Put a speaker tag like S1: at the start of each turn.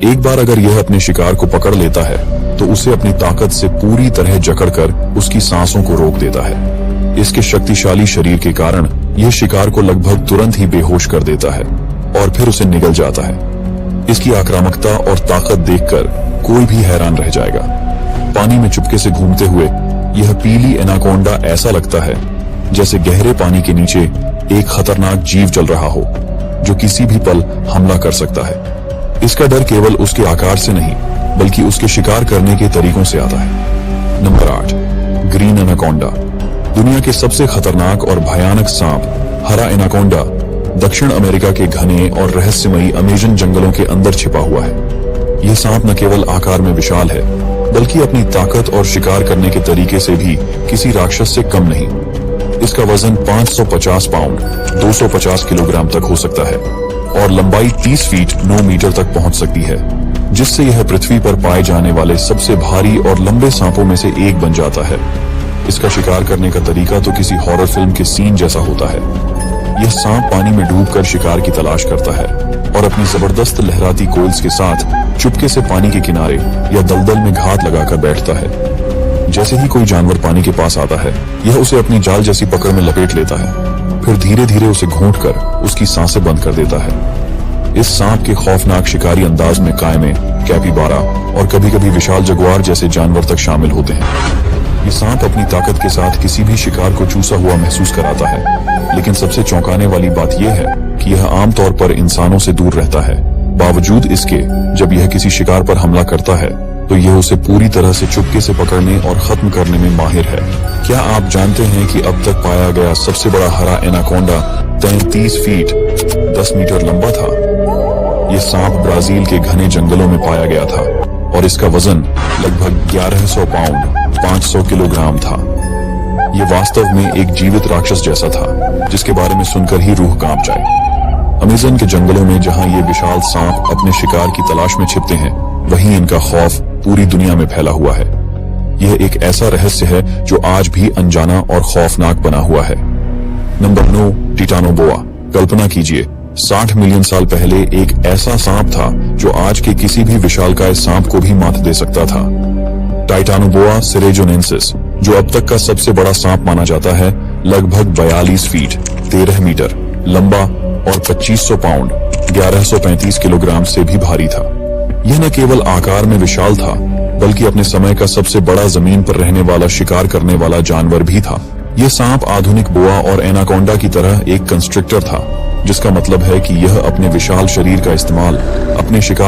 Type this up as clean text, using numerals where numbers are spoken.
S1: एक बार अगर यह अपने शिकार को पकड़ लेता है तो उसे अपनी ताकत से पूरी तरह जकड़कर उसकी सांसों को रोक देता है। इसके शक्तिशाली शरीर के कारण यह शिकार को लगभग तुरंत ही बेहोश कर देता है और फिर उसे निगल जाता है। इसकी आक्रामकता और ताकत देखकर कोई भी हैरान रह जाएगा। पानी में चुपके से घूमते हुए यह पीली एनाकोंडा ऐसा लगता है जैसे गहरे पानी के नीचे एक खतरनाक जीव चल रहा हो जो किसी भी पल हमला कर सकता है। इसका डर केवल उसके आकार से नहीं बल्कि उसके शिकार करने के तरीकों से आता है। Number 8, green anaconda. दुनिया के सबसे खतरनाक और भयानक सांप हरा एनाकोंडा दक्षिण अमेरिका के घने और रहस्यमयी अमेजन जंगलों के अंदर छिपा हुआ है। यह सांप न केवल आकार में विशाल है बल्कि अपनी ताकत और शिकार करने के तरीके से भी किसी राक्षस से कम नहीं। इसका वजन 550 पाउंड 250 किलोग्राम तक हो सकता है और लंबाई 30 फीट 9 मीटर तक पहुंच सकती है, जिससे यह पृथ्वी पर पाए जाने वाले सबसे भारी और लंबे सांपों में से एक बन जाता है। इसका शिकार करने का तरीका तो किसी हॉरर फिल्म के सीन जैसा होता है। यह सांप पानी में डूबकर शिकार की तलाश करता है और अपनी जबरदस्त लहराती कोल्स के साथ चुपके से पानी के किनारे या दलदल में घात लगाकर बैठता है। जैसे ही कोई जानवर पानी के पास आता है यह उसे अपनी जाल जैसी पकड़ में लपेट लेता है, फिर धीरे धीरे उसे घोंटकर उसकी सांसें बंद कर देता है। इस सांप के खौफनाक शिकारी अंदाज में कायमे, कैपिबारा और कभी कभी विशाल जगुआर जैसे जानवर तक शामिल होते हैं। ये सांप अपनी ताकत के साथ किसी भी शिकार को चूसा हुआ महसूस कराता है, लेकिन सबसे चौंकाने वाली बात यह है कि यह आमतौर पर इंसानों से दूर रहता है। बावजूद इसके जब यह किसी शिकार पर हमला करता है तो यह उसे पूरी तरह से चुपके से पकड़ने और खत्म करने में माहिर है। क्या आप जानते हैं कि अब तक पाया गया सबसे बड़ा हरा एनाकोंडा 33 फीट 10 मीटर लंबा था? यह सांप ब्राजील के घने जंगलों में पाया गया था और इसका वजन लगभग 1100 पाउंड 500 किलोग्राम था। यह वास्तव में एक जीवित राक्षस जैसा था जिसके बारे में सुनकर ही रूह कांप जाए। अमेज़न के जंगलों में जहां ये विशाल सांप अपने शिकार की तलाश में छिपते हैं, वहीं इनका खौफ पूरी दुनिया में फैला हुआ है। यह एक ऐसा रहस्य है जो आज भी अनजाना और खौफनाक बना हुआ है। नंबर 9, टिटानोबोआ। कल्पना कीजिए 60 मिलियन साल पहले एक ऐसा सांप था जो आज के किसी भी विशालकाय सांप को भी मात दे सकता था। टाइटानोबोआ सिरेजोनेंसिस, जो अब तक का सबसे बड़ा सांप माना जाता है, लगभग 42 फीट 13 मीटर लंबा और 2500 पाउंड 1135 किलोग्राम से भी भारी था। यह न केवल आकार में विशाल था बल्कि अपने समय का सबसे बड़ा जमीन पर रहने वाला शिकार करने वाला जानवर भी था। यह सांप आधुनिक बोआ और एनाकोंडा की तरह एक कंस्ट्रिक्टर था, जिसका मतलब है कि यह अपने विशाल शरीर का इस्तेमाल अपने शिकार